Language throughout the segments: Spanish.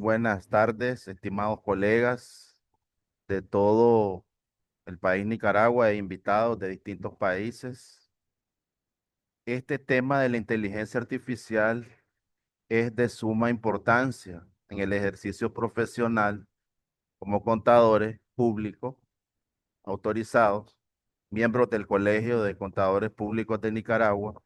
buenas tardes, estimados colegas de todo el país Nicaragua e invitados de distintos países. Este tema de la inteligencia artificial es de suma importancia en el ejercicio profesional como contadores públicos autorizados, miembros del Colegio de Contadores Públicos de Nicaragua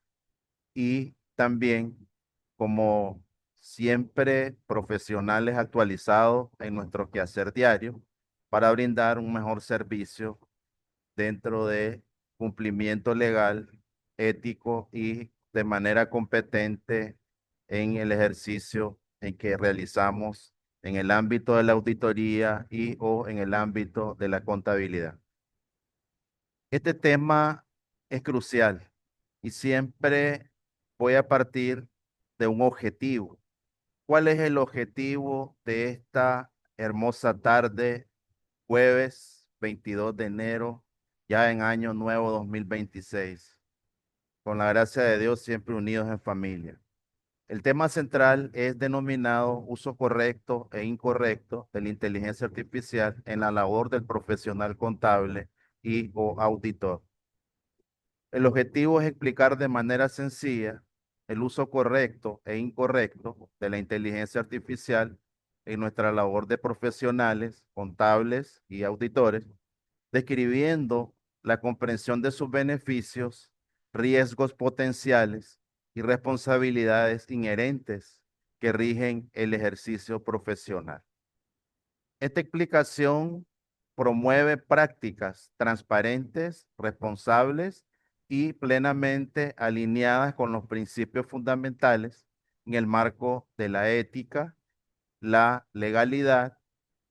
y también como siempre profesionales actualizados en nuestro quehacer diario para brindar un mejor servicio dentro de cumplimiento legal, ético y de manera competente en el ejercicio en que realizamos en el ámbito de la auditoría y o en el ámbito de la contabilidad. Este tema es crucial y siempre voy a partir de un objetivo. ¿Cuál es el objetivo de esta hermosa tarde, jueves 22 de enero, ya en año nuevo 2026? Con la gracia de Dios, siempre unidos en familia. El tema central es denominado uso correcto e incorrecto de la inteligencia artificial en la labor del profesional contable y o auditor. El objetivo es explicar de manera sencilla el uso correcto e incorrecto de la inteligencia artificial en nuestra labor de profesionales, contables y auditores, describiendo la comprensión de sus beneficios, riesgos potenciales y responsabilidades inherentes que rigen el ejercicio profesional. Esta explicación promueve prácticas transparentes, responsables y plenamente alineadas con los principios fundamentales en el marco de la ética, la legalidad,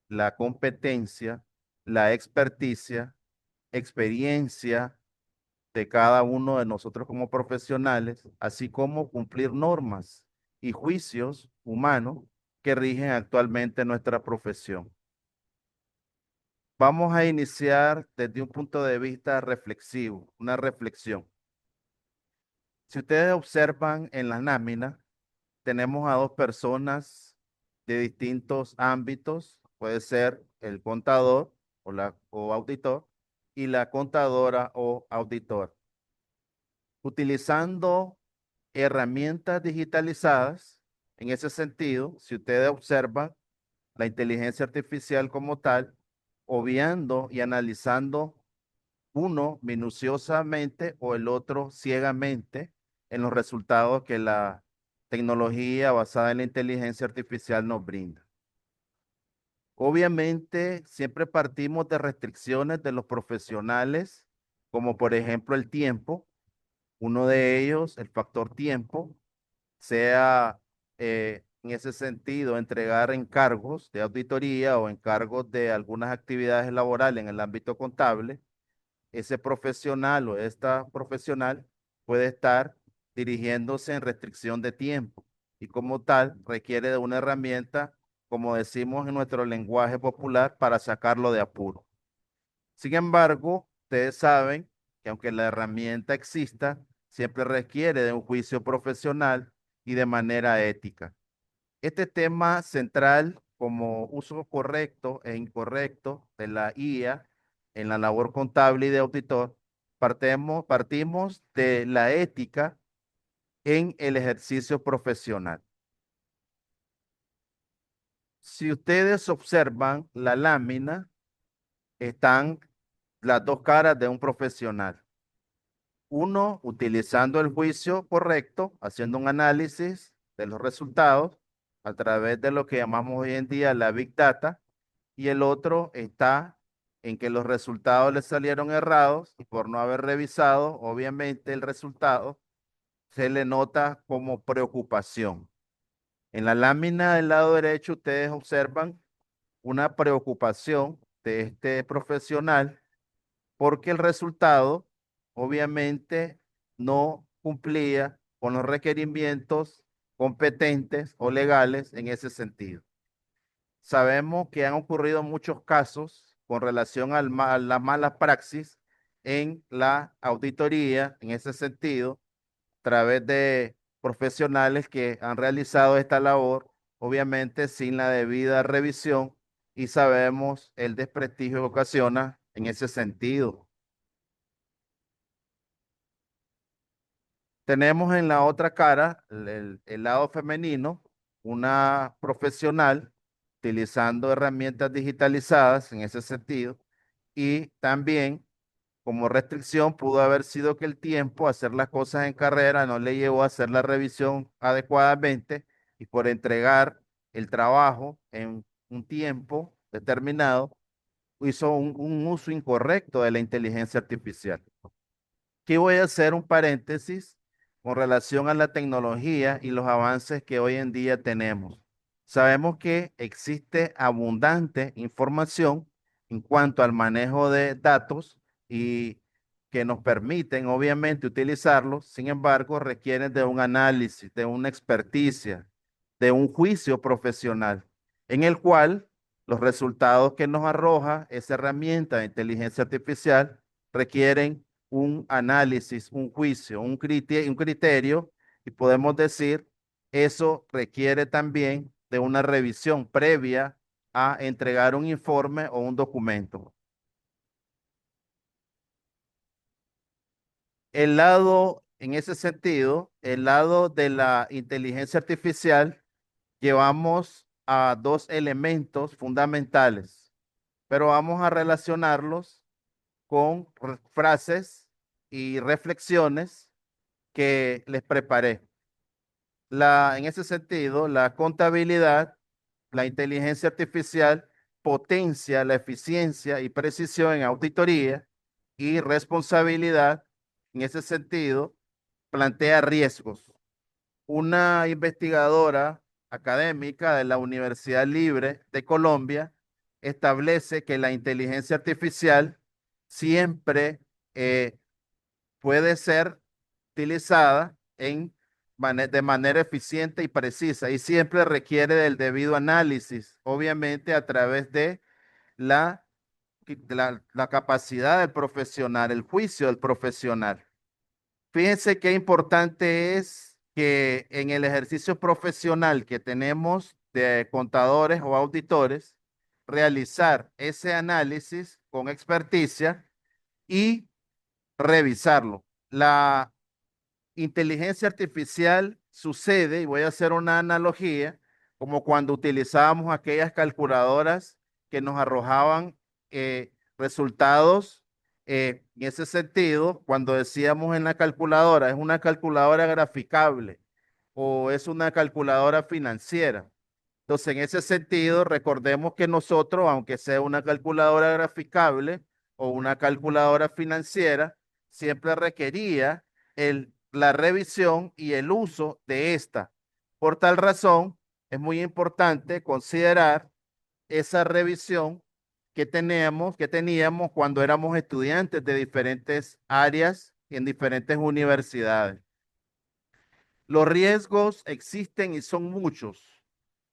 la competencia, la experticia, experiencia de cada uno de nosotros como profesionales, así como cumplir normas y juicios humanos que rigen actualmente nuestra profesión. Vamos a iniciar desde un punto de vista reflexivo, una reflexión. Si ustedes observan en la lámina, tenemos a dos personas de distintos ámbitos, puede ser el contador o auditor y la contadora o auditor. Utilizando herramientas digitalizadas, en ese sentido, si ustedes observan la inteligencia artificial como tal, obviando y analizando uno minuciosamente o el otro ciegamente en los resultados que la tecnología basada en la inteligencia artificial nos brinda. Obviamente, siempre partimos de restricciones de los profesionales, como por ejemplo el tiempo. Uno de ellos, el factor tiempo, sea en ese sentido entregar encargos de auditoría o encargos de algunas actividades laborales en el ámbito contable. Ese profesional o esta profesional puede estar dirigiéndose en restricción de tiempo y como tal requiere de una herramienta, como decimos en nuestro lenguaje popular, para sacarlo de apuro. Sin embargo, ustedes saben que aunque la herramienta exista, siempre requiere de un juicio profesional y de manera ética. Este tema central como uso correcto e incorrecto de la IA en la labor contable y de auditor, partimos de la ética en el ejercicio profesional. Si ustedes observan la lámina, están las dos caras de un profesional. Uno, utilizando el juicio correcto, haciendo un análisis de los resultados a través de lo que llamamos hoy en día la Big Data, y el otro está en que los resultados le salieron errados y por no haber revisado, obviamente el resultado se le nota como preocupación. En la lámina del lado derecho ustedes observan una preocupación de este profesional porque el resultado obviamente no cumplía con los requerimientos competentes o legales en ese sentido. Sabemos que han ocurrido muchos casos con relación a la mala praxis en la auditoría, en ese sentido, a través de profesionales que han realizado esta labor, obviamente sin la debida revisión, y sabemos el desprestigio que ocasiona en ese sentido. Tenemos en la otra cara el lado femenino, una profesional utilizando herramientas digitalizadas en ese sentido, y también como restricción pudo haber sido que el tiempo, hacer las cosas en carrera, no le llevó a hacer la revisión adecuadamente, y por entregar el trabajo en un tiempo determinado, hizo un uso incorrecto de la inteligencia artificial. Aquí voy a hacer un paréntesis con relación a la tecnología y los avances que hoy en día tenemos. Sabemos que existe abundante información en cuanto al manejo de datos y que nos permiten obviamente utilizarlos. Sin embargo, requieren de un análisis, de una experticia, de un juicio profesional, en el cual los resultados que nos arroja esa herramienta de inteligencia artificial requieren un análisis, un juicio, un criterio, y podemos decir, eso requiere también de una revisión previa a entregar un informe o un documento. El lado, en ese sentido, el lado de la inteligencia artificial, llevamos a dos elementos fundamentales, pero vamos a relacionarlos con frases y reflexiones que les preparé. En ese sentido, la contabilidad, la inteligencia artificial potencia la eficiencia y precisión en auditoría, y responsabilidad, en ese sentido, plantea riesgos. Una investigadora académica de la Universidad Libre de Colombia establece que la inteligencia artificial siempre puede ser utilizada de manera eficiente y precisa, y siempre requiere del debido análisis, obviamente a través de la, la capacidad del profesional, el juicio del profesional. Fíjense qué importante es que en el ejercicio profesional que tenemos de contadores o auditores, realizar ese análisis con experticia y revisarlo. La inteligencia artificial sucede, y voy a hacer una analogía, como cuando utilizábamos aquellas calculadoras que nos arrojaban resultados. En ese sentido, cuando decíamos en la calculadora, es una calculadora graficable o es una calculadora financiera. Entonces, en ese sentido, recordemos que nosotros, aunque sea una calculadora graficable o una calculadora financiera, siempre requería la revisión y el uso de esta. Por tal razón, es muy importante considerar esa revisión que teníamos cuando éramos estudiantes de diferentes áreas y en diferentes universidades. Los riesgos existen y son muchos.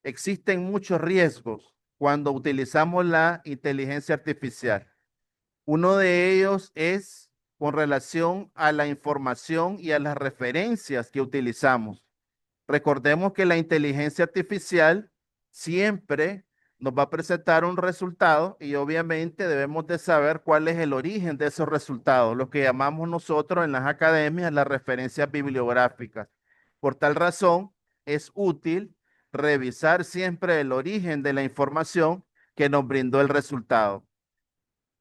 Existen muchos riesgos cuando utilizamos la inteligencia artificial. Uno de ellos es con relación a la información y a las referencias que utilizamos. Recordemos que la inteligencia artificial siempre nos va a presentar un resultado, y obviamente debemos de saber cuál es el origen de esos resultados, lo que llamamos nosotros en las academias las referencias bibliográficas. Por tal razón, es útil revisar siempre el origen de la información que nos brindó el resultado.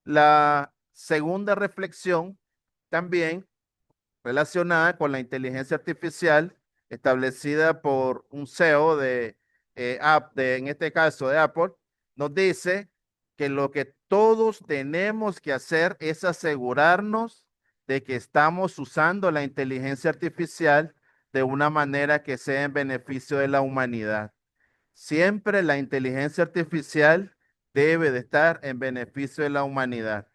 La segunda reflexión, también relacionada con la inteligencia artificial, establecida por un CEO en este caso de Apple, nos dice que lo que todos tenemos que hacer es asegurarnos de que estamos usando la inteligencia artificial de una manera que sea en beneficio de la humanidad. Siempre la inteligencia artificial debe de estar en beneficio de la humanidad.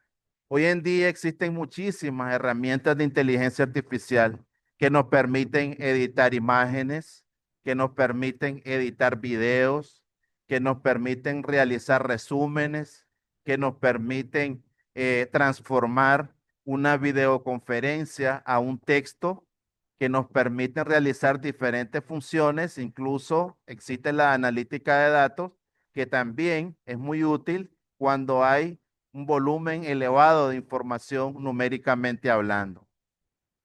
Hoy en día existen muchísimas herramientas de inteligencia artificial que nos permiten editar imágenes, que nos permiten editar videos, que nos permiten realizar resúmenes, que nos permiten transformar una videoconferencia a un texto, que nos permiten realizar diferentes funciones. Incluso existe la analítica de datos, que también es muy útil cuando hay un volumen elevado de información numéricamente hablando.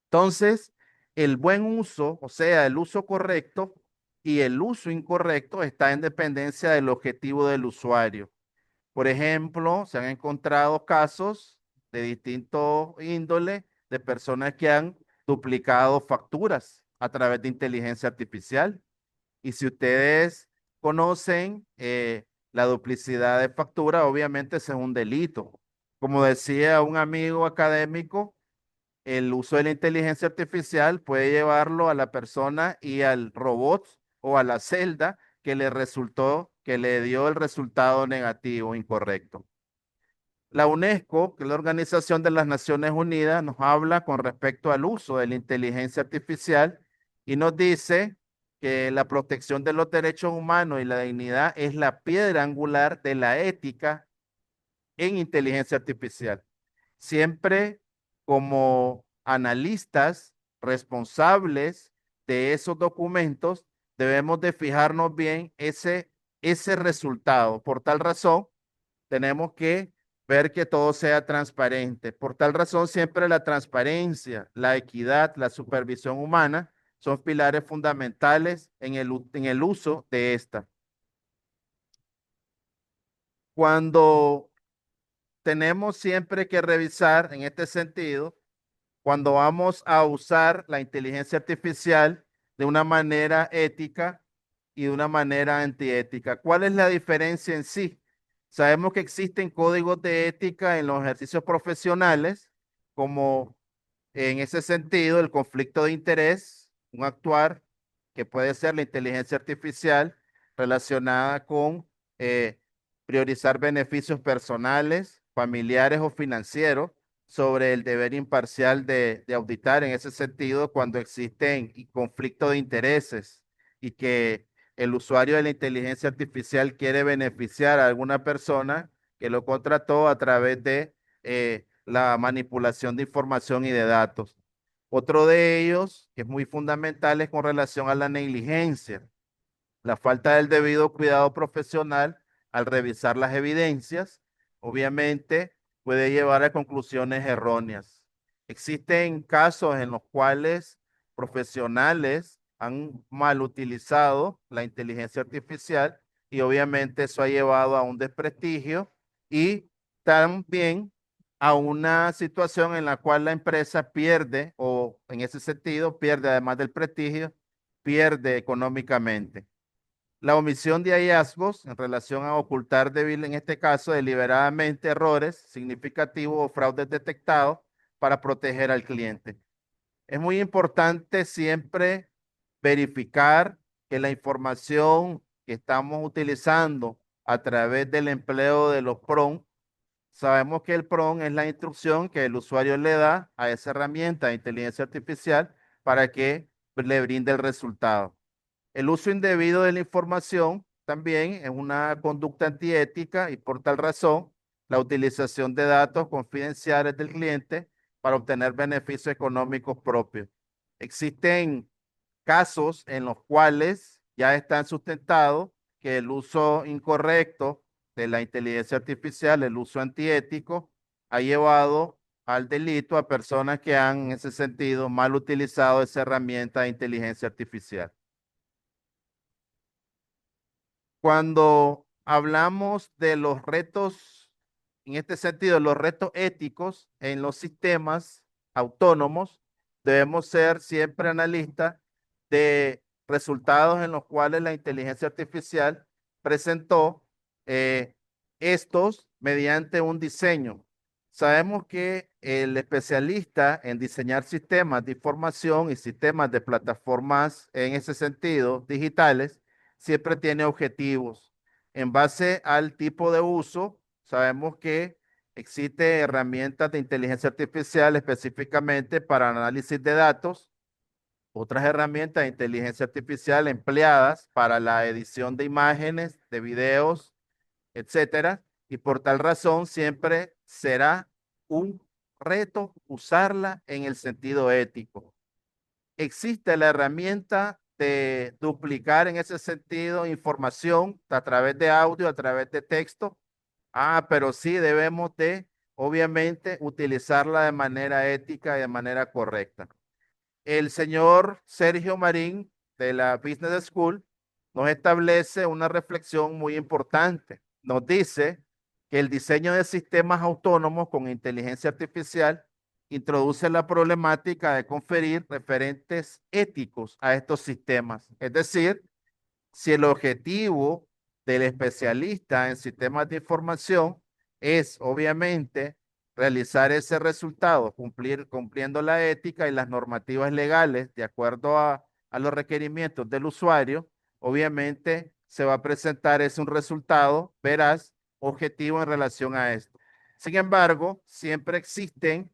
Entonces, el buen uso, o sea, el uso correcto y el uso incorrecto está en dependencia del objetivo del usuario. Por ejemplo, se han encontrado casos de distintos índole de personas que han duplicado facturas a través de inteligencia artificial. Y si ustedes conocen la duplicidad de factura, obviamente ese es un delito. Como decía un amigo académico, el uso de la inteligencia artificial puede llevarlo a la persona y al robot o a la celda que le resultó, que le dio el resultado negativo, incorrecto. La UNESCO, que es la Organización de las Naciones Unidas, nos habla con respecto al uso de la inteligencia artificial y nos dice que la protección de los derechos humanos y la dignidad es la piedra angular de la ética en inteligencia artificial. Siempre como analistas responsables de esos documentos, debemos de fijarnos bien ese resultado. Por tal razón, tenemos que ver que todo sea transparente. Por tal razón, siempre la transparencia, la equidad, la supervisión humana son pilares fundamentales en el uso de esta. Cuando tenemos siempre que revisar en este sentido, cuando vamos a usar la inteligencia artificial de una manera ética y de una manera antiética. ¿Cuál es la diferencia en sí? Sabemos que existen códigos de ética en los ejercicios profesionales, como en ese sentido el conflicto de interés, un actuar que puede ser la inteligencia artificial relacionada con eh, priorizar beneficios personales, familiares o financieros sobre el deber imparcial de auditar en ese sentido cuando existen conflictos de intereses y que el usuario de la inteligencia artificial quiere beneficiar a alguna persona que lo contrató a través de la manipulación de información y de datos. Otro de ellos, que es muy fundamental, es con relación a la negligencia, la falta del debido cuidado profesional al revisar las evidencias, obviamente puede llevar a conclusiones erróneas. Existen casos en los cuales profesionales han mal utilizado la inteligencia artificial y obviamente eso ha llevado a un desprestigio y también a una situación en la cual la empresa pierde o en ese sentido pierde además del prestigio, pierde económicamente. La omisión de hallazgos en relación a ocultar débil, en este caso, deliberadamente errores significativos o fraudes detectados para proteger al cliente. Es muy importante siempre verificar que la información que estamos utilizando a través del empleo de los PROM, sabemos que el PROM es la instrucción que el usuario le da a esa herramienta de inteligencia artificial para que le brinde el resultado. El uso indebido de la información también es una conducta antiética y por tal razón la utilización de datos confidenciales del cliente para obtener beneficios económicos propios. Existen casos en los cuales ya están sustentados que el uso incorrecto de la inteligencia artificial, el uso antiético, ha llevado al delito a personas que han en ese sentido mal utilizado esa herramienta de inteligencia artificial. Cuando hablamos de los retos, en este sentido, los retos éticos en los sistemas autónomos, debemos ser siempre analistas de resultados en los cuales la inteligencia artificial presentó eh, estos mediante un diseño. Sabemos que el especialista en diseñar sistemas de información y sistemas de plataformas en ese sentido digitales siempre tiene objetivos. En base al tipo de uso, sabemos que existen herramientas de inteligencia artificial específicamente para análisis de datos, otras herramientas de inteligencia artificial empleadas para la edición de imágenes, de videos, etcétera, y por tal razón siempre será un reto usarla en el sentido ético. existe la herramienta de duplicar en ese sentido información a través de audio, a través de texto. Ah, pero sí debemos de, obviamente, utilizarla de manera ética y de manera correcta. El señor Sergio Marín de la Business School nos establece una reflexión muy importante. Nos dice que el diseño de sistemas autónomos con inteligencia artificial introduce la problemática de conferir referentes éticos a estos sistemas. Es decir, si el objetivo del especialista en sistemas de información es obviamente realizar ese resultado, cumpliendo la ética y las normativas legales de acuerdo a los requerimientos del usuario, obviamente se va a presentar un resultado veraz, objetivo en relación a esto. Sin embargo, siempre existen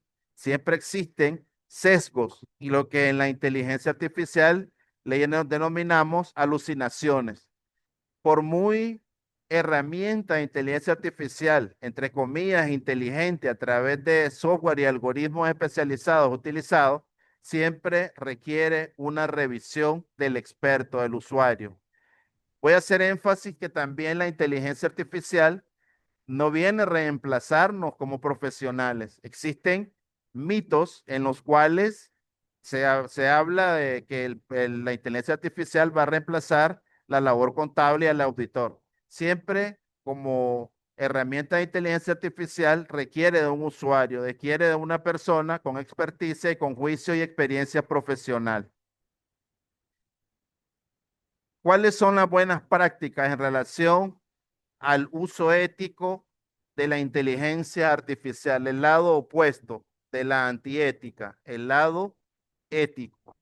sesgos y lo que en la inteligencia artificial le denominamos alucinaciones. Por muy herramienta de inteligencia artificial, entre comillas, inteligente a través de software y algoritmos especializados utilizados, siempre requiere una revisión del experto, del usuario. Voy a hacer énfasis que también la inteligencia artificial no viene a reemplazarnos como profesionales. Existen mitos en los cuales se habla de que la inteligencia artificial va a reemplazar la labor contable y al auditor. Siempre como herramienta de inteligencia artificial requiere de un usuario, requiere de una persona con experticia y con juicio y experiencia profesional. ¿Cuáles son las buenas prácticas en relación al uso ético de la inteligencia artificial, el lado opuesto de la antiética, el lado ético?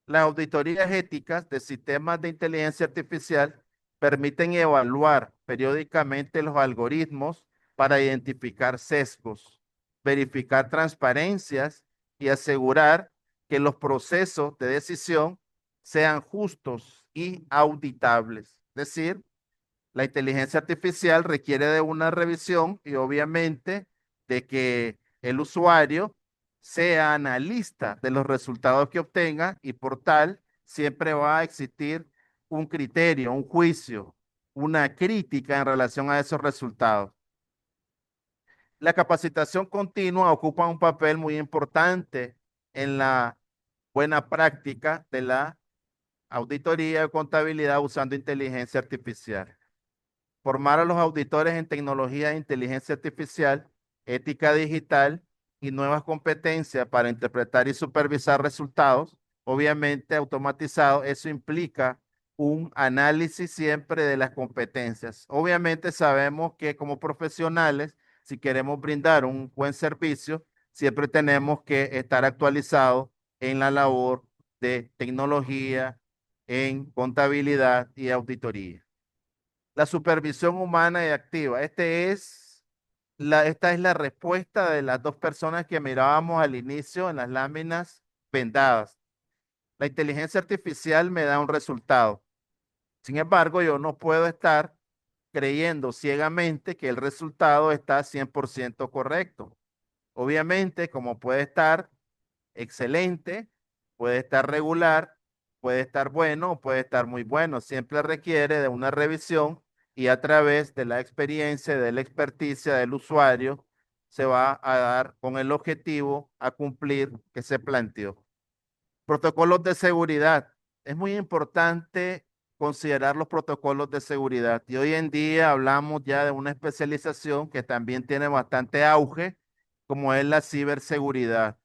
Las auditorías éticas de sistemas de inteligencia artificial permiten evaluar periódicamente los algoritmos para identificar sesgos, verificar transparencias y asegurar que los procesos de decisión sean justos y auditables. Es decir, la inteligencia artificial requiere de una revisión y obviamente de que el usuario sea analista de los resultados que obtenga y por tal siempre va a existir un criterio, un juicio, una crítica en relación a esos resultados. La capacitación continua ocupa un papel muy importante en la buena práctica de la auditoría y contabilidad usando inteligencia artificial. Formar a los auditores en tecnología e inteligencia artificial, ética digital y nuevas competencias para interpretar y supervisar resultados, obviamente automatizados. Eso implica un análisis siempre de las competencias. Obviamente sabemos que como profesionales, si queremos brindar un buen servicio, siempre tenemos que estar actualizados en la labor de tecnología, en contabilidad y auditoría. La supervisión humana y activa. Esta es la respuesta de las dos personas que mirábamos al inicio en las láminas vendadas. La inteligencia artificial me da un resultado. Sin embargo, yo no puedo estar creyendo ciegamente que el resultado está 100% correcto. Obviamente, como puede estar excelente, puede estar regular, puede estar bueno o puede estar muy bueno. Siempre requiere de una revisión y a través de la experiencia, de la experticia del usuario, se va a dar con el objetivo a cumplir que se planteó. Protocolos de seguridad. Es muy importante considerar los protocolos de seguridad y hoy en día hablamos ya de una especialización que también tiene bastante auge, como es la ciberseguridad.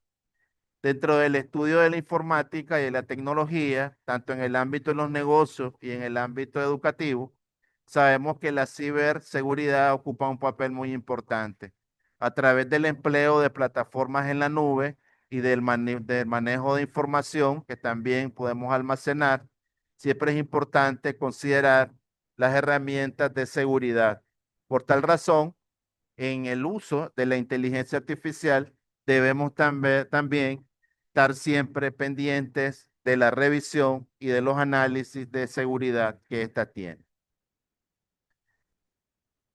Dentro del estudio de la informática y de la tecnología, tanto en el ámbito de los negocios y en el ámbito educativo, sabemos que la ciberseguridad ocupa un papel muy importante. A través del empleo de plataformas en la nube y del manejo de información que también podemos almacenar, siempre es importante considerar las herramientas de seguridad. Por tal razón, en el uso de la inteligencia artificial, debemos también estar siempre pendientes de la revisión y de los análisis de seguridad que ésta tiene.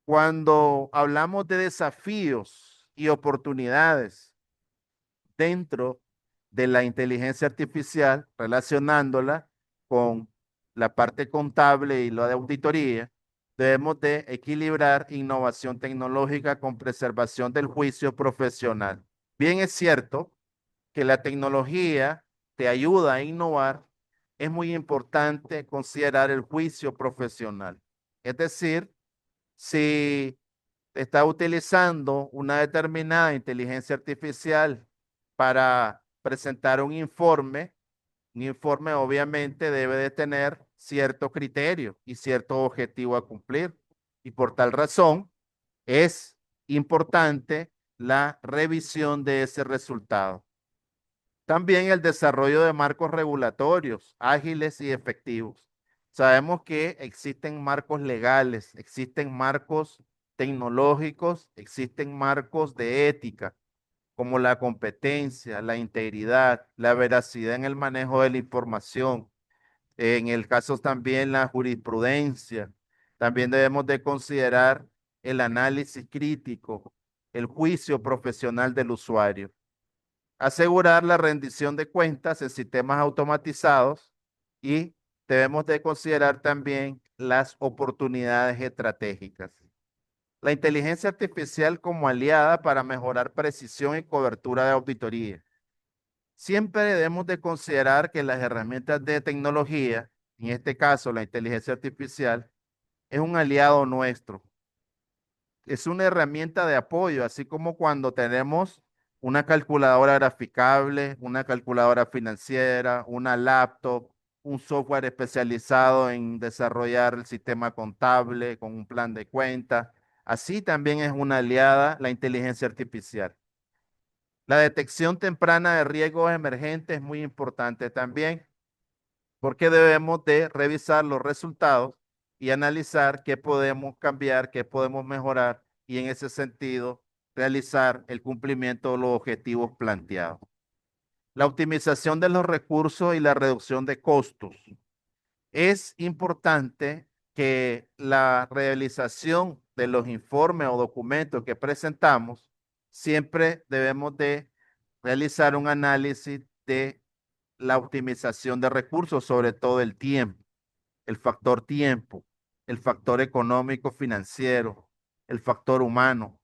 Cuando hablamos de desafíos y oportunidades dentro de la inteligencia artificial, relacionándola con la parte contable y la de auditoría, debemos de equilibrar innovación tecnológica con preservación del juicio profesional. Bien es cierto que la tecnología te ayuda a innovar, es muy importante considerar el juicio profesional. Es decir, si está utilizando una determinada inteligencia artificial para presentar un informe obviamente debe de tener cierto criterio y cierto objetivo a cumplir. Y por tal razón es importante la revisión de ese resultado. También el desarrollo de marcos regulatorios ágiles y efectivos. Sabemos que existen marcos legales, existen marcos tecnológicos, existen marcos de ética, como la competencia, la integridad, la veracidad en el manejo de la información. En el caso también la jurisprudencia. También debemos de considerar el análisis crítico, el juicio profesional del usuario. Asegurar la rendición de cuentas en sistemas automatizados y debemos de considerar también las oportunidades estratégicas. La inteligencia artificial como aliada para mejorar precisión y cobertura de auditoría. Siempre debemos de considerar que las herramientas de tecnología, en este caso la inteligencia artificial, es un aliado nuestro, es una herramienta de apoyo, así como cuando tenemos una calculadora graficable, una calculadora financiera, una laptop, un software especializado en desarrollar el sistema contable con un plan de cuenta. Así también es una aliada la inteligencia artificial. La detección temprana de riesgos emergentes es muy importante también, porque debemos de revisar los resultados y analizar qué podemos cambiar, qué podemos mejorar y en ese sentido realizar el cumplimiento de los objetivos planteados. La optimización de los recursos y la reducción de costos. Es importante que la realización de los informes o documentos que presentamos, siempre debemos de realizar un análisis de la optimización de recursos, sobre todo el tiempo, el factor económico financiero, el factor humano.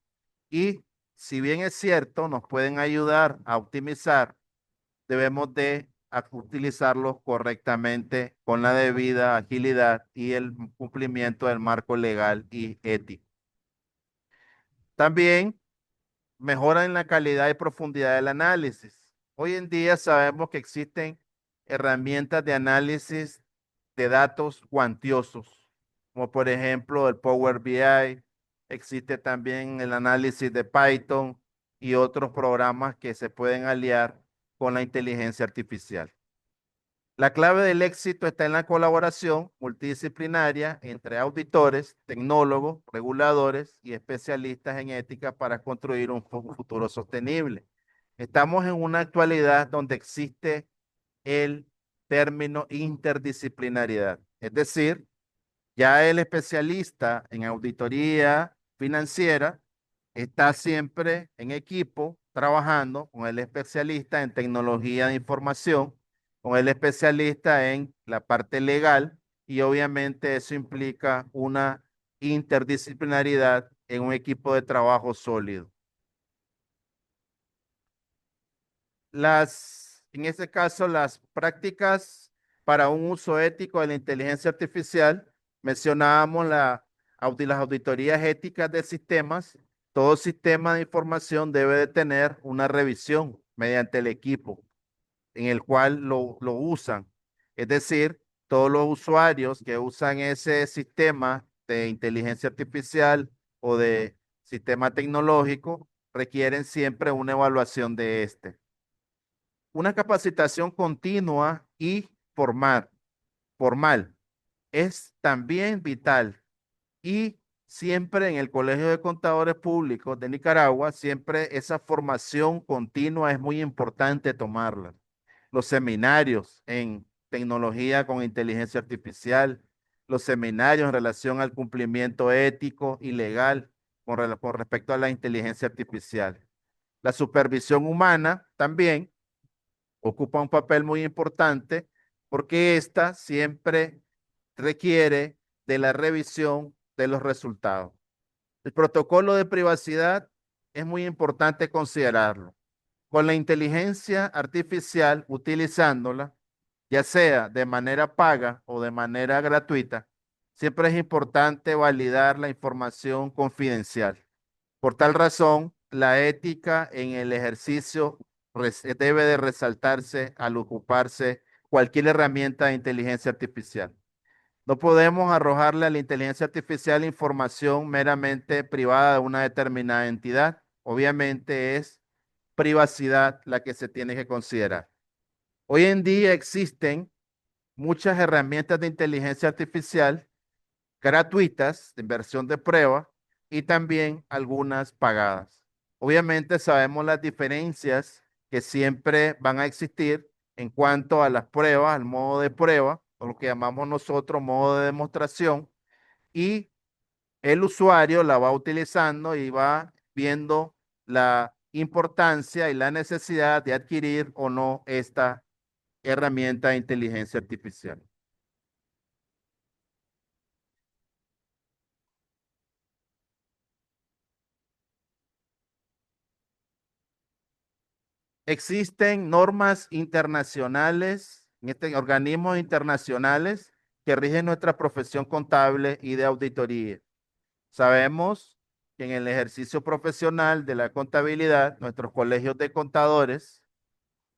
Y si bien es cierto, nos pueden ayudar a optimizar, debemos de utilizarlos correctamente con la debida agilidad y el cumplimiento del marco legal y ético. También mejora en la calidad y profundidad del análisis. Hoy en día sabemos que existen herramientas de análisis de datos cuantiosos, como por ejemplo el Power BI, existe también el análisis de Python y otros programas que se pueden aliar con la inteligencia artificial. La clave del éxito está en la colaboración multidisciplinaria entre auditores, tecnólogos, reguladores y especialistas en ética para construir un futuro sostenible. Estamos en una actualidad donde existe el término interdisciplinariedad, es decir, ya el especialista en auditoría financiera está siempre en equipo trabajando con el especialista en tecnología de información, con el especialista en la parte legal y obviamente eso implica una interdisciplinaridad en un equipo de trabajo sólido. En este caso, las prácticas para un uso ético de la inteligencia artificial, mencionábamos las auditorías éticas de sistemas. Todo sistema de información debe de tener una revisión mediante el equipo en el cual lo usan. Es decir, todos los usuarios que usan ese sistema de inteligencia artificial o de sistema tecnológico requieren siempre una evaluación de este. Una capacitación continua y formal es también vital y siempre en el Colegio de Contadores Públicos de Nicaragua, siempre esa formación continua es muy importante tomarla. Los seminarios en tecnología con inteligencia artificial, los seminarios en relación al cumplimiento ético y legal con respecto a la inteligencia artificial. La supervisión humana también. ocupa un papel muy importante porque ésta siempre requiere de la revisión de los resultados. El protocolo de privacidad es muy importante considerarlo. Con la inteligencia artificial, utilizándola, ya sea de manera paga o de manera gratuita, siempre es importante validar la información confidencial. Por tal razón, la ética en el ejercicio debe de resaltarse al ocuparse cualquier herramienta de inteligencia artificial. No podemos arrojarle a la inteligencia artificial información meramente privada de una determinada entidad. Obviamente es privacidad la que se tiene que considerar. Hoy en día existen muchas herramientas de inteligencia artificial gratuitas de versión de prueba y también algunas pagadas. Obviamente sabemos las diferencias que siempre van a existir en cuanto a las pruebas, al modo de prueba, o lo que llamamos nosotros modo de demostración, y el usuario la va utilizando y va viendo la importancia y la necesidad de adquirir o no esta herramienta de inteligencia artificial. Existen normas internacionales, organismos internacionales que rigen nuestra profesión contable y de auditoría. Sabemos que en el ejercicio profesional de la contabilidad, nuestros colegios de contadores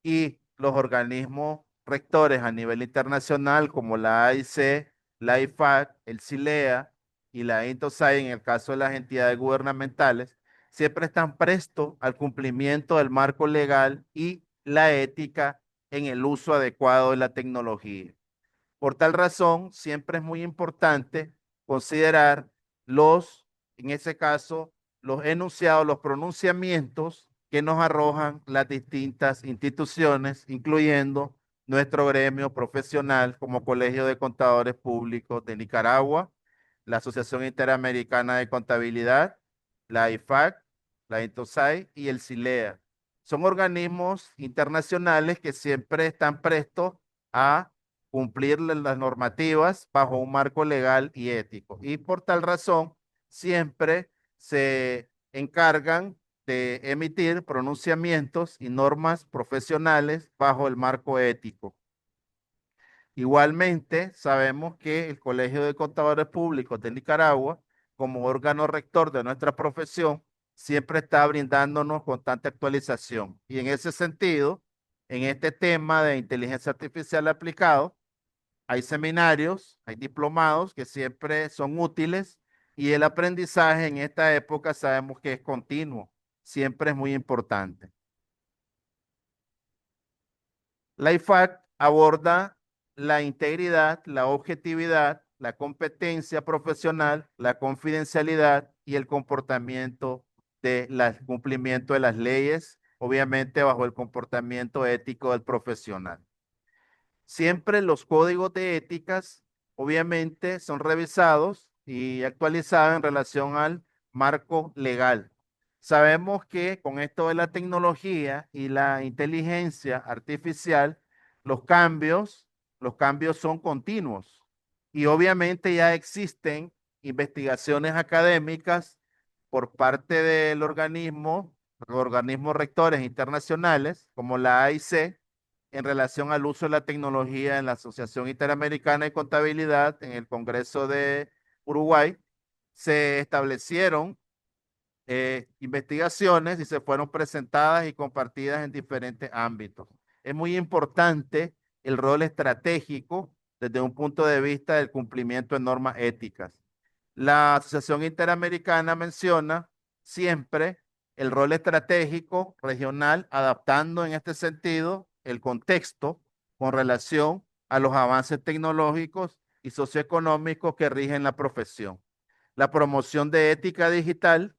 y los organismos rectores a nivel internacional como la AIC, la IFAC, el CILEA y la INTOSAI en el caso de las entidades gubernamentales, siempre están prestos al cumplimiento del marco legal y la ética en el uso adecuado de la tecnología. Por tal razón, siempre es muy importante considerar en ese caso, los enunciados, los pronunciamientos que nos arrojan las distintas instituciones, incluyendo nuestro gremio profesional como Colegio de Contadores Públicos de Nicaragua, la Asociación Interamericana de Contabilidad, la IFAC, la INTOSAI y el CILEA. Son organismos internacionales que siempre están prestos a cumplir las normativas bajo un marco legal y ético. Y por tal razón, siempre se encargan de emitir pronunciamientos y normas profesionales bajo el marco ético. Igualmente, sabemos que el Colegio de Contadores Públicos de Nicaragua, como órgano rector de nuestra profesión, siempre está brindándonos constante actualización. Y en ese sentido, en este tema de inteligencia artificial aplicado, hay seminarios, hay diplomados que siempre son útiles y el aprendizaje en esta época sabemos que es continuo, siempre es muy importante. La IFAC aborda la integridad, la objetividad, la competencia profesional, la confidencialidad y el comportamiento cumplimiento de las leyes, obviamente bajo el comportamiento ético del profesional. Siempre los códigos de éticas, obviamente, son revisados y actualizados en relación al marco legal. Sabemos que con esto de la tecnología y la inteligencia artificial, los cambios son continuos y obviamente ya existen investigaciones académicas por parte los organismos rectores internacionales, como la AIC, en relación al uso de la tecnología en la Asociación Interamericana de Contabilidad, en el Congreso de Uruguay, se establecieron investigaciones y se fueron presentadas y compartidas en diferentes ámbitos. Es muy importante el rol estratégico desde un punto de vista del cumplimiento de normas éticas. La Asociación Interamericana menciona siempre el rol estratégico regional, adaptando en este sentido el contexto con relación a los avances tecnológicos y socioeconómicos que rigen la profesión. La promoción de ética digital,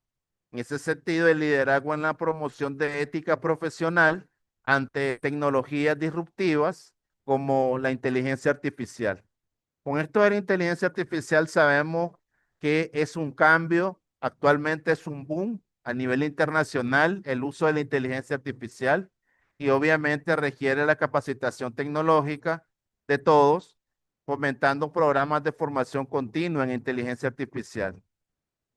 en ese sentido, el liderazgo en la promoción de ética profesional ante tecnologías disruptivas como la inteligencia artificial. Con esto de la inteligencia artificial sabemos que es un cambio, actualmente es un boom a nivel internacional el uso de la inteligencia artificial y obviamente requiere la capacitación tecnológica de todos, fomentando programas de formación continua en inteligencia artificial.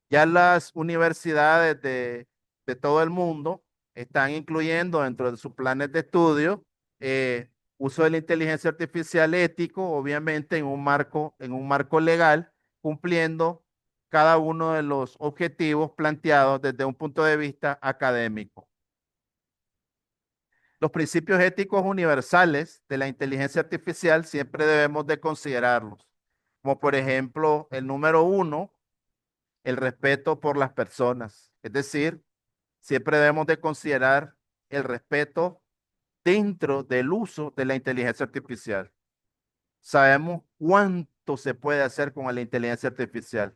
Ya las universidades de todo el mundo están incluyendo dentro de sus planes de estudio uso de la inteligencia artificial ético, obviamente en un marco legal, cumpliendo cada uno de los objetivos planteados desde un punto de vista académico. Los principios éticos universales de la inteligencia artificial siempre debemos de considerarlos, como por ejemplo el número uno, el respeto por las personas. Es decir, siempre debemos de considerar el respeto dentro del uso de la inteligencia artificial. Sabemos cuánto se puede hacer con la inteligencia artificial.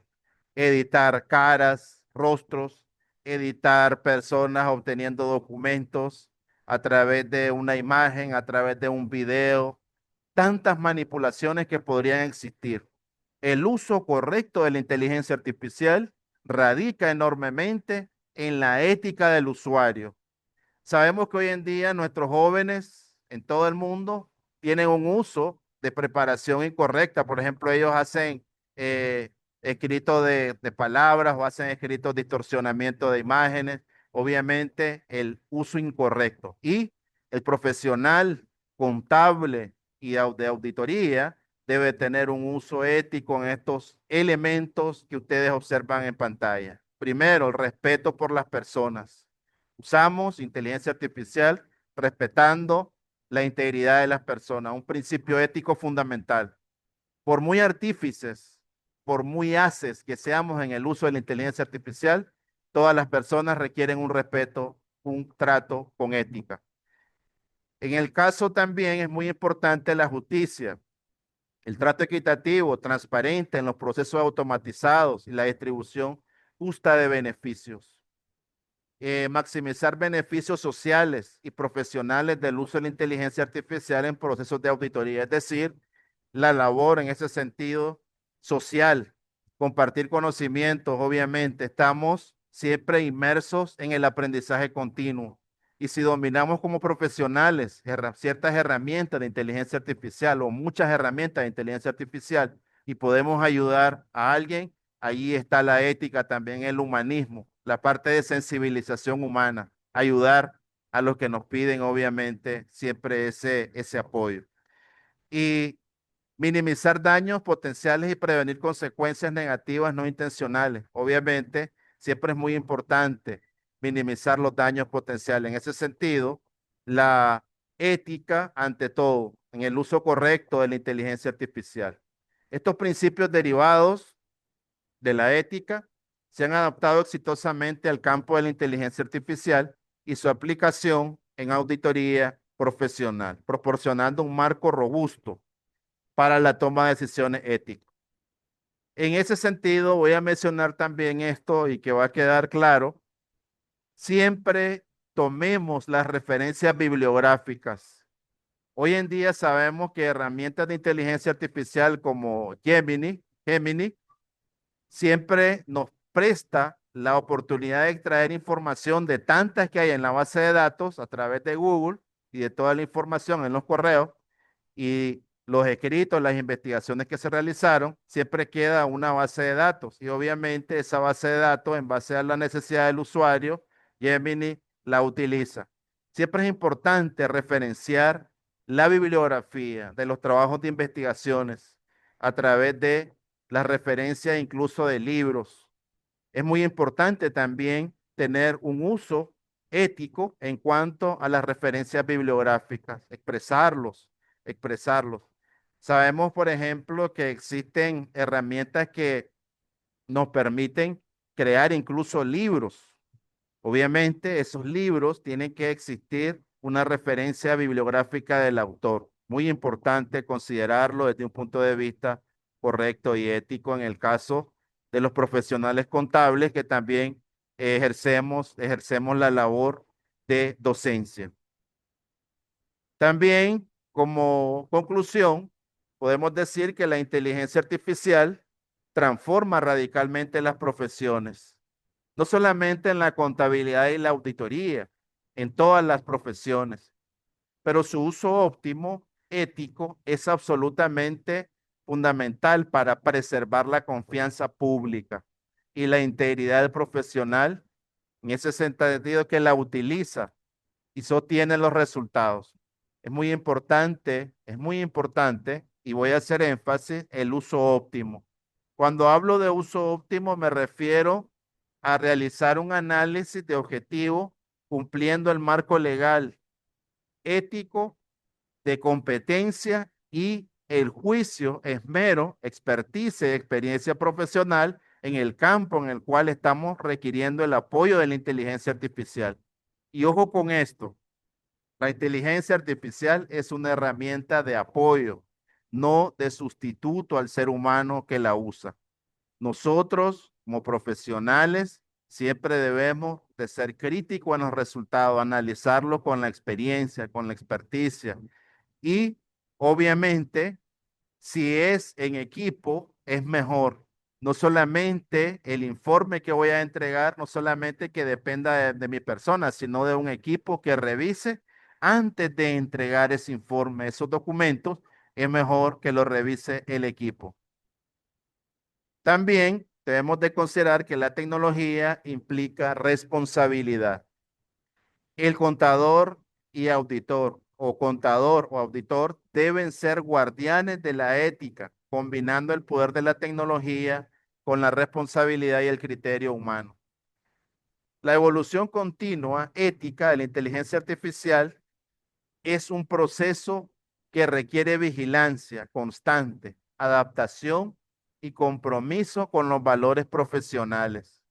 Editar caras, rostros, editar personas obteniendo documentos a través de una imagen, a través de un video, tantas manipulaciones que podrían existir. El uso correcto de la inteligencia artificial radica enormemente en la ética del usuario. Sabemos que hoy en día nuestros jóvenes en todo el mundo tienen un uso de preparación incorrecta. Por ejemplo, ellos hacen escritos de palabras o hacen escritos de distorsionamiento de imágenes. Obviamente, el uso incorrecto. Y el profesional contable y de auditoría debe tener un uso ético en estos elementos que ustedes observan en pantalla. Primero, el respeto por las personas. Usamos inteligencia artificial respetando la integridad de las personas, un principio ético fundamental. Por muy artífices, por muy haces que seamos en el uso de la inteligencia artificial, todas las personas requieren un respeto, un trato con ética. En el caso también es muy importante la justicia, el trato equitativo, transparente en los procesos automatizados y la distribución justa de beneficios. Maximizar beneficios sociales y profesionales del uso de la inteligencia artificial en procesos de auditoría, es decir, la labor en ese sentido social, compartir conocimientos, obviamente, estamos siempre inmersos en el aprendizaje continuo. Y si dominamos como profesionales ciertas herramientas de inteligencia artificial o muchas herramientas de inteligencia artificial y podemos ayudar a alguien, ahí está la ética, también el humanismo, la parte de sensibilización humana, ayudar a los que nos piden, obviamente, siempre ese apoyo. Y minimizar daños potenciales y prevenir consecuencias negativas no intencionales. Obviamente, siempre es muy importante minimizar los daños potenciales. En ese sentido, la ética ante todo, en el uso correcto de la inteligencia artificial. Estos principios derivados de la ética se han adaptado exitosamente al campo de la inteligencia artificial y su aplicación en auditoría profesional, proporcionando un marco robusto para la toma de decisiones éticas. En ese sentido, voy a mencionar también esto y que va a quedar claro. Siempre tomemos las referencias bibliográficas. Hoy en día sabemos que herramientas de inteligencia artificial como Gemini siempre nos presta la oportunidad de extraer información de tantas que hay en la base de datos a través de Google y de toda la información en los correos y los escritos, las investigaciones que se realizaron, siempre queda una base de datos y obviamente esa base de datos en base a la necesidad del usuario, Gemini la utiliza. Siempre es importante referenciar la bibliografía de los trabajos de investigaciones a través de las referencias incluso de libros. Es muy importante también tener un uso ético en cuanto a las referencias bibliográficas, expresarlos. Sabemos, por ejemplo, que existen herramientas que nos permiten crear incluso libros. Obviamente, esos libros tienen que existir una referencia bibliográfica del autor. Muy importante considerarlo desde un punto de vista correcto y ético en el caso de los profesionales contables que también ejercemos la labor de docencia. También, como conclusión, podemos decir que la inteligencia artificial transforma radicalmente las profesiones, no solamente en la contabilidad y la auditoría, en todas las profesiones. pero su uso óptimo, ético, es absolutamente fundamental para preservar la confianza pública y la integridad del profesional en ese sentido que la utiliza y sostiene los resultados. Es muy importante, y voy a hacer énfasis, el uso óptimo. Cuando hablo de uso óptimo, me refiero a realizar un análisis de objetivo cumpliendo el marco legal, ético, de competencia y el juicio, esmero, expertise, experiencia profesional en el campo en el cual estamos requiriendo el apoyo de la inteligencia artificial. Y ojo con esto, la inteligencia artificial es una herramienta de apoyo, no de sustituto al ser humano que la usa. Nosotros, como profesionales, siempre debemos de ser críticos en los resultados, analizarlo con la experiencia, con la experticia. Y obviamente, si es en equipo, es mejor. No solamente el informe que voy a entregar, no solamente que dependa de mi persona, sino de un equipo que revise antes de entregar ese informe, esos documentos, es mejor que lo revise el equipo. También debemos de considerar que la tecnología implica responsabilidad. El contador y auditor o contador o auditor deben ser guardianes de la ética, combinando el poder de la tecnología con la responsabilidad y el criterio humano. La evolución continua ética de la inteligencia artificial es un proceso que requiere vigilancia constante, adaptación y compromiso con los valores profesionales.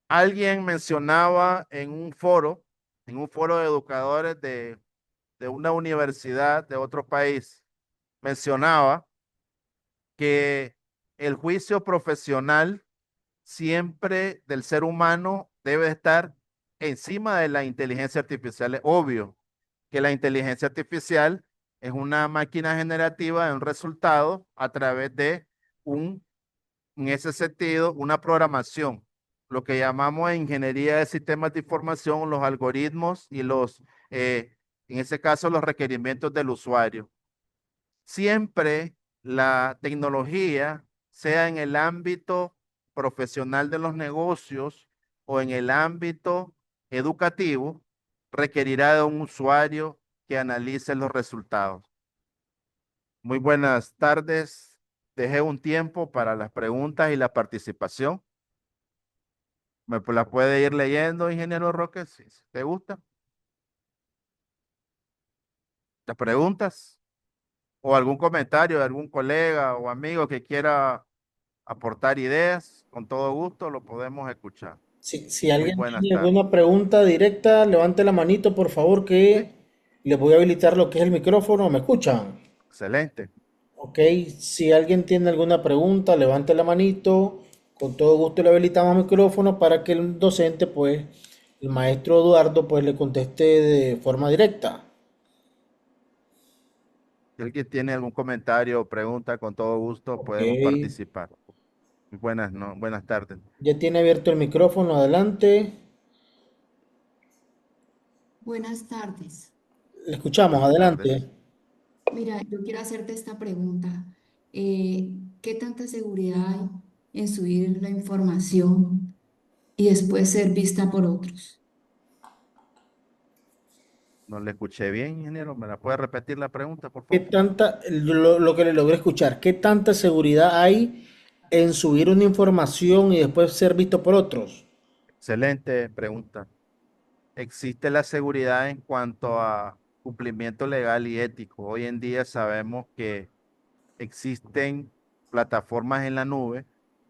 Alguien mencionaba en un foro de educadores de una universidad de otro país, mencionaba que el juicio profesional siempre del ser humano debe estar encima de la inteligencia artificial. Es obvio que la inteligencia artificial es una máquina generativa de un resultado a través de en ese sentido, una programación, lo que llamamos ingeniería de sistemas de información, los algoritmos y en ese caso, los requerimientos del usuario. Siempre la tecnología, sea en el ámbito profesional de los negocios o en el ámbito educativo, requerirá de un usuario que analice los resultados. Muy buenas tardes. Dejé un tiempo para las preguntas y la participación. ¿Me la puede ir leyendo, ingeniero Roque? Si te gusta. ¿Las preguntas? ¿O algún comentario de algún colega o amigo que quiera aportar ideas? Con todo gusto lo podemos escuchar. Si Muy alguien buenas tiene tardes. alguna pregunta directa, levante la manito, por favor, Sí, que le voy a habilitar lo que es el micrófono. ¿Me escuchan? excelente. Ok, si alguien tiene alguna pregunta, levante la manito. Con todo gusto le habilitamos micrófono para que el docente, pues, el maestro Eduardo, pues, le conteste de forma directa. Si alguien tiene algún comentario o pregunta, con todo gusto Ok, podemos participar. Muy buenas, no, buenas tardes. ya tiene abierto el micrófono, adelante. Buenas tardes. Le escuchamos, Buenas tardes. adelante. Mira, yo quiero hacerte esta pregunta. ¿Qué tanta seguridad hay en subir la información y después ser vista por otros? No le escuché bien, ingeniero. ¿Me la puede repetir la pregunta, por ¿Qué favor? tanta, lo que le logré escuchar, qué tanta seguridad hay en subir una información y después ser visto por otros? Excelente pregunta. Existe la seguridad en cuanto a cumplimiento legal y ético. Hoy en día sabemos que existen plataformas en la nube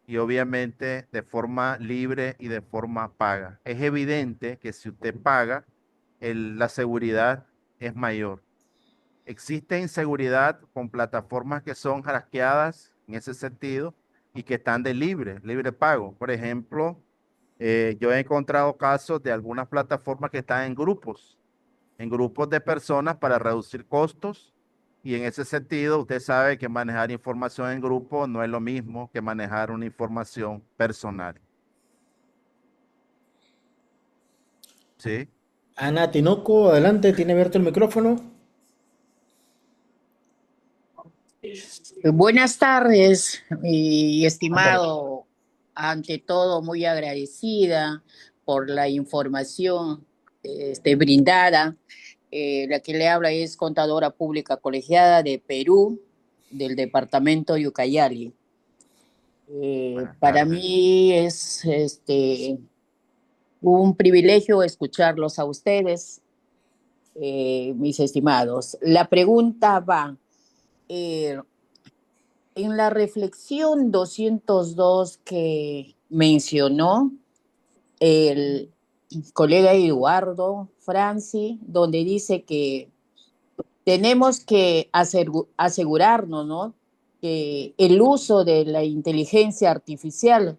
y obviamente de forma libre y de forma paga. Es evidente que si usted paga, la seguridad es mayor. Existe inseguridad con plataformas que son hackeadas en ese sentido y que están de libre pago. Por ejemplo, yo he encontrado casos de algunas plataformas que están en grupos de personas para reducir costos. Y en ese sentido, usted sabe que manejar información en grupo no es lo mismo que manejar una información personal. ¿Sí? Ana Tinoco, adelante, tiene abierto el micrófono. Buenas tardes, mi Ándale. estimado. Ante todo, muy agradecida por la información brindada. La que le habla es contadora pública colegiada de Perú, del departamento de Ucayali. Buenas Para tardes. mí es un privilegio escucharlos a ustedes, mis estimados. La pregunta va. eh, En la reflexión 202 que mencionó el colega Eduardo Franci, donde dice que tenemos que asegurarnos, ¿no? Que el uso de la inteligencia artificial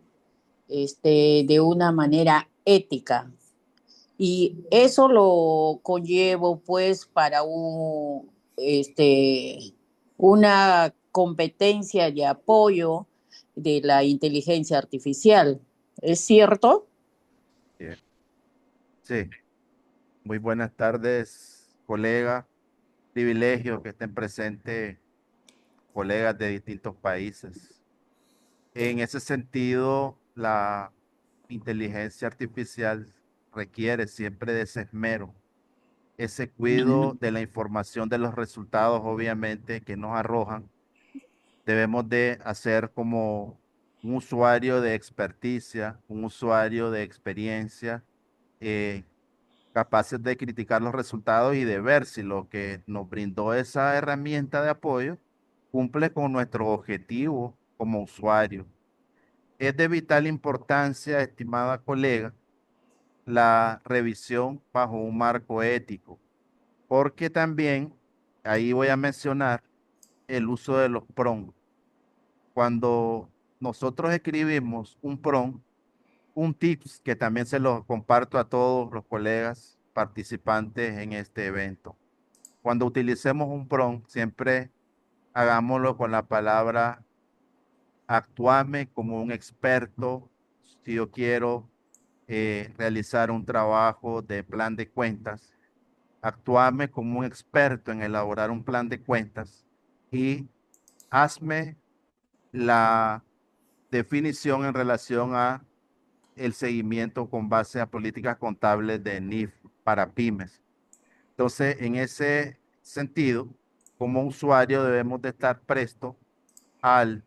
de una manera ética. Y eso lo conllevo pues para una competencia de apoyo de la inteligencia artificial. ¿Es cierto? Bien. Sí, muy buenas tardes, colega. Privilegio que estén presentes colegas de distintos países. En ese sentido, la inteligencia artificial requiere siempre de ese esmero, ese cuidado de la información de los resultados, obviamente, que nos arrojan. Debemos de hacer como un usuario de experticia, un usuario de experiencia, eh, capaces de criticar los resultados y de ver si lo que nos brindó esa herramienta de apoyo cumple con nuestro objetivo como usuario. Es de vital importancia, estimada colega, la revisión bajo un marco ético, porque también ahí voy a mencionar el uso de los prompts. Cuando nosotros escribimos un prompt, un tips que también se lo comparto a todos los colegas participantes en este evento. Cuando utilicemos un prompt, siempre hagámoslo con la palabra actuame como un experto. Si yo quiero realizar un trabajo de plan de cuentas, actuame como un experto en elaborar un plan de cuentas y hazme la definición en relación a el seguimiento con base a políticas contables de NIF para pymes. Entonces, en ese sentido, como usuario debemos de estar presto al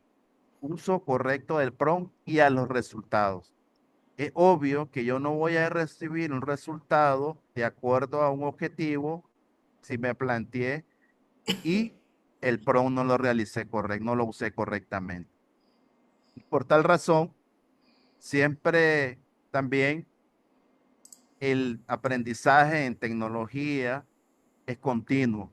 uso correcto del prompt y a los resultados. Es obvio que yo no voy a recibir un resultado de acuerdo a un objetivo si me planteé y el prompt no lo realicé correcto, no lo usé correctamente. Por tal razón, siempre también el aprendizaje en tecnología es continuo.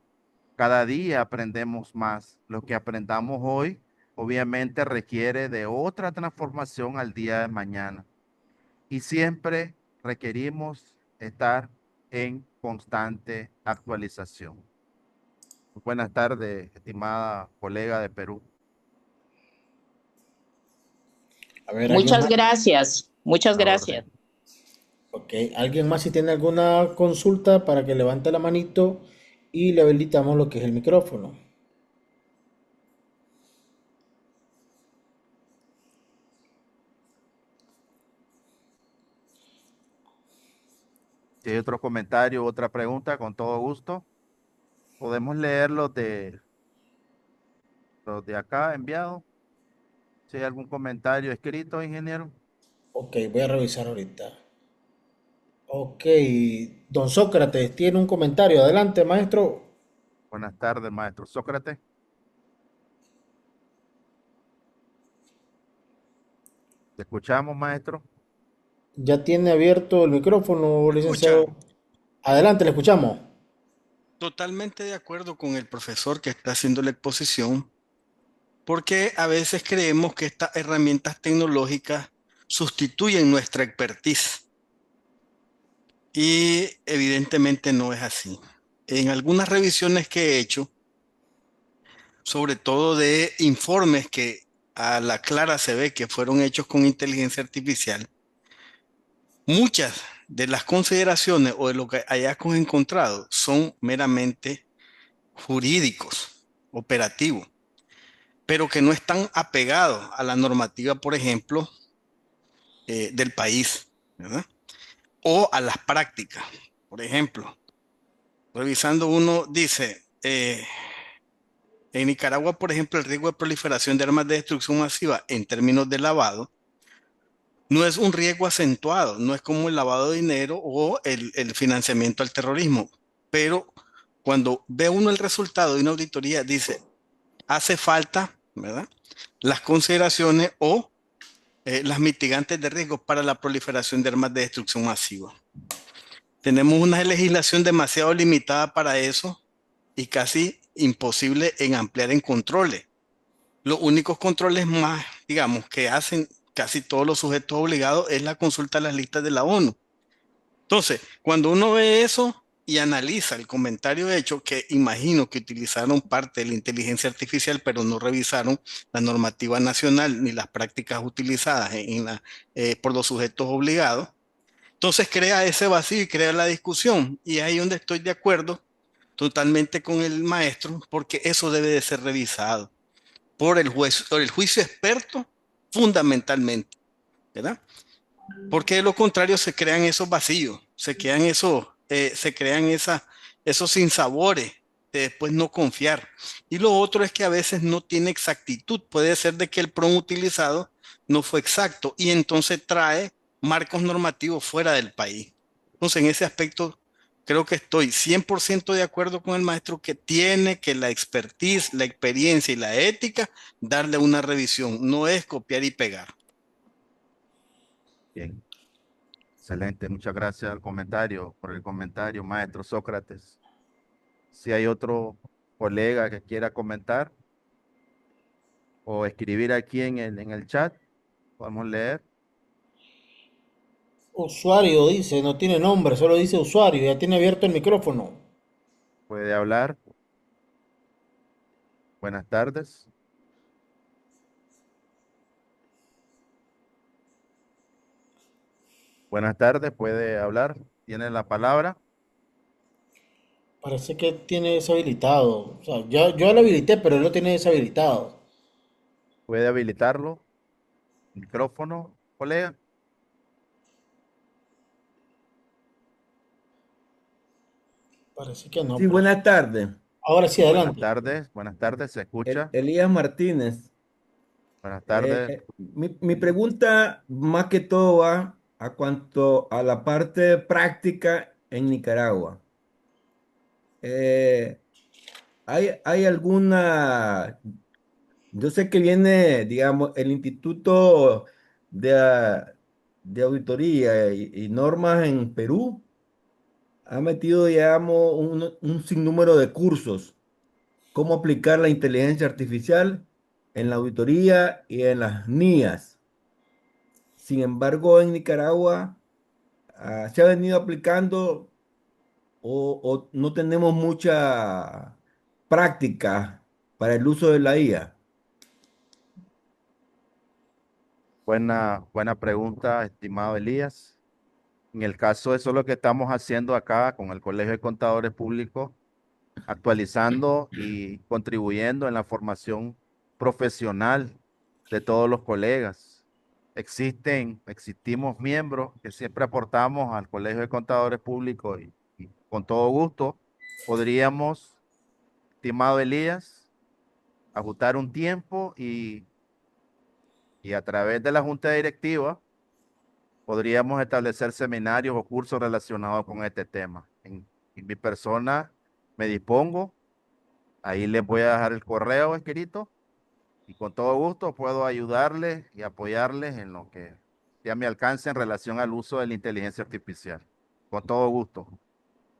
Cada día aprendemos más. Lo que aprendamos hoy obviamente requiere de otra transformación al día de mañana. Y siempre requerimos estar en constante actualización. Buenas tardes, estimada colega de Perú. A ver, ¿alguien Muchas más? gracias, muchas La gracias. orden. Ok, ¿alguien más si tiene alguna consulta para que levante la manito y le habilitamos lo que es el micrófono? Si hay otro comentario, otra pregunta, con todo gusto, podemos leer los de acá enviados. Si hay algún comentario escrito, ingeniero. Ok, voy a revisar ahorita. Ok, don Sócrates, tiene un comentario. Adelante, maestro. Buenas tardes, maestro Sócrates. ¿Te escuchamos, maestro? Ya tiene abierto el micrófono, ¿Me licenciado. escucha? Adelante, le escuchamos. Totalmente de acuerdo con el profesor que está haciendo la exposición, porque a veces creemos que estas herramientas tecnológicas sustituyen nuestra expertise y evidentemente no es así. En algunas revisiones que he hecho, sobre todo de informes que a la clara se ve que fueron hechos con inteligencia artificial, muchas de las consideraciones o de lo que hallazgos encontrados son meramente jurídicos, operativos. pero que no están apegados a la normativa, por ejemplo, del país, ¿verdad? O a las prácticas. Por ejemplo, revisando uno dice, en Nicaragua, por ejemplo, el riesgo de proliferación de armas de destrucción masiva en términos de lavado no es un riesgo acentuado, no es como el lavado de dinero o el financiamiento al terrorismo, pero cuando ve uno el resultado de una auditoría, dice, hace falta, ¿verdad? Las consideraciones o las mitigantes de riesgo para la proliferación de armas de destrucción masiva. Tenemos una legislación demasiado limitada para eso y casi imposible en ampliar en controles. Los únicos controles más, digamos, que hacen casi todos los sujetos obligados es la consulta a las listas de la ONU. Entonces, cuando uno ve eso y analiza el comentario hecho, que imagino que utilizaron parte de la inteligencia artificial, pero no revisaron la normativa nacional ni las prácticas utilizadas por los sujetos obligados, entonces crea ese vacío y crea la discusión. Y ahí donde estoy de acuerdo totalmente con el maestro, porque eso debe de ser revisado por el juez, por el juicio experto fundamentalmente, ¿verdad? Porque de lo contrario se crean esos vacíos, se crean esos sinsabores de después no confiar. Y lo otro es que a veces no tiene exactitud. Puede ser de que el PROM utilizado no fue exacto y entonces trae marcos normativos fuera del país. Entonces, en ese aspecto, creo que estoy 100% de acuerdo con el maestro que tiene que la expertise, la experiencia y la ética darle una revisión. No es copiar y pegar. Bien, excelente. Muchas gracias por el comentario, maestro Sócrates. Si hay otro colega que quiera comentar o escribir aquí en el chat, podemos leer. Usuario dice, no tiene nombre, solo dice usuario, ya tiene abierto el micrófono. Puede hablar. Buenas tardes. Buenas tardes, puede hablar. Tiene la palabra. Parece que tiene deshabilitado. O sea, yo lo habilité, pero él lo tiene deshabilitado. Puede habilitarlo. Micrófono, colega. Parece que no, Sí, pero buenas tardes. ahora sí, Buenas adelante. tardes. Buenas tardes. ¿Se escucha? Elías Martínez. Buenas tardes. Mi pregunta más que todo va a cuanto a la parte práctica en Nicaragua. Eh, hay alguna, yo sé que viene, digamos, el Instituto de, de Auditoría y Normas en Perú ha metido, digamos, un sinnúmero de cursos cómo aplicar la inteligencia artificial en la auditoría y en las NIAS. Sin embargo, en Nicaragua se ha venido aplicando o no tenemos mucha práctica para el uso de la IA. Buena pregunta, estimado Elías. En el caso, eso es lo que estamos haciendo acá con el Colegio de Contadores Públicos, actualizando y contribuyendo en la formación profesional de todos los colegas. Existimos miembros que siempre aportamos al Colegio de Contadores Públicos y con todo gusto podríamos, estimado Elías, ajustar un tiempo y a través de la Junta Directiva podríamos establecer seminarios o cursos relacionados con este tema. En mi persona me dispongo, ahí les voy a dejar el correo escrito y con todo gusto puedo ayudarles y apoyarles en lo que sea a mi alcance en relación al uso de la inteligencia artificial. Con todo gusto.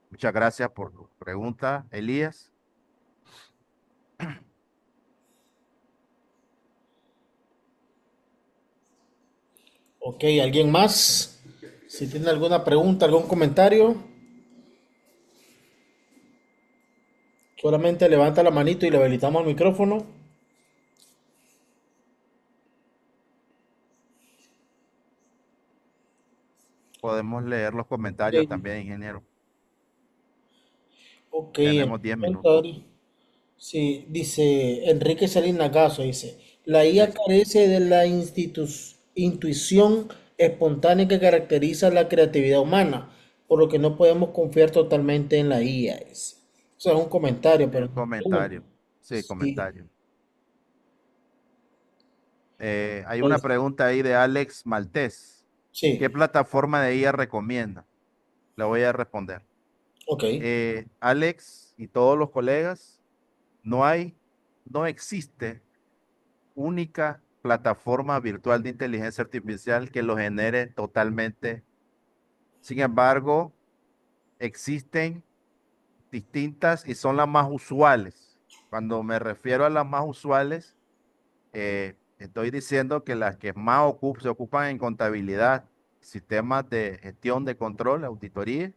Muchas gracias por tu pregunta, Elías. Ok, ¿alguien más? Si tiene alguna pregunta, algún comentario, solamente levanta la manito y le habilitamos el micrófono. Podemos leer los comentarios Ok, también, ingeniero. ok, Tenemos 10 comentarios. minutos. Sí, dice Enrique Salinas Gazo, dice, la IA Sí, carece de la intuición espontánea que caracteriza la creatividad humana, por lo que no podemos confiar totalmente en la IA. Dice. O sea, es un comentario, es pero un no pregunta. comentario. Sí, Sí, comentario. Hay una pues, pregunta ahí de Alex Maltés. ¿Qué sí, plataforma de IA recomienda? Le voy a responder. ok, Alex y todos los colegas, no hay, no existe única plataforma virtual de inteligencia artificial que lo genere totalmente. Sin embargo, existen distintas y son las más usuales. Cuando me refiero a las más usuales, estoy diciendo que las que más se ocupan en contabilidad, sistemas de gestión de control, auditoría,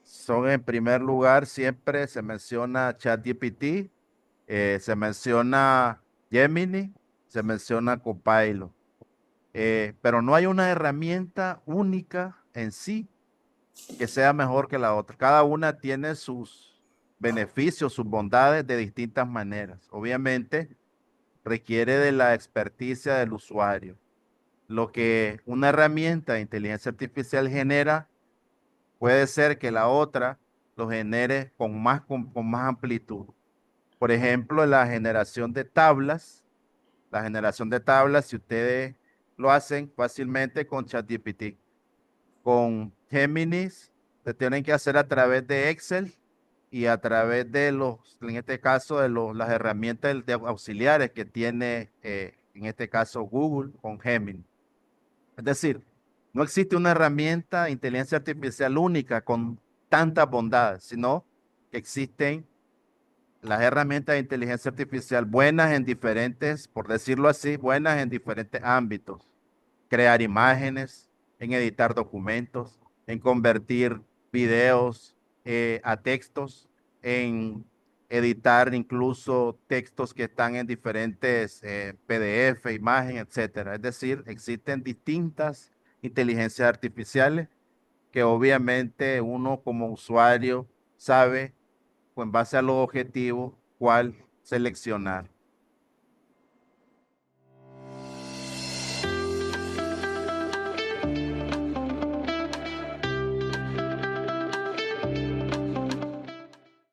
son en primer lugar, siempre se menciona ChatGPT, se menciona Gemini, se menciona Copilot. Pero no hay una herramienta única en sí que sea mejor que la otra. Cada una tiene sus beneficios, sus bondades de distintas maneras. Obviamente requiere de la experticia del usuario. Lo que una herramienta de inteligencia artificial genera puede ser que la otra lo genere con más amplitud. Por ejemplo, la generación de tablas, si ustedes lo hacen fácilmente con ChatGPT. Con Géminis, se tienen que hacer a través de Excel y a través de en este caso, las herramientas de auxiliares que tiene, en este caso, Google con Gemini. Es decir, no existe una herramienta de inteligencia artificial única con tantas bondades, sino que existen las herramientas de inteligencia artificial buenas en diferentes, por decirlo así, buenas en diferentes ámbitos. Crear imágenes, en editar documentos, en convertir videos a textos, en editar incluso textos que están en diferentes PDF, imagen, etcétera. Es decir, existen distintas inteligencias artificiales que obviamente uno como usuario sabe, pues en base a los objetivos, cuál seleccionar.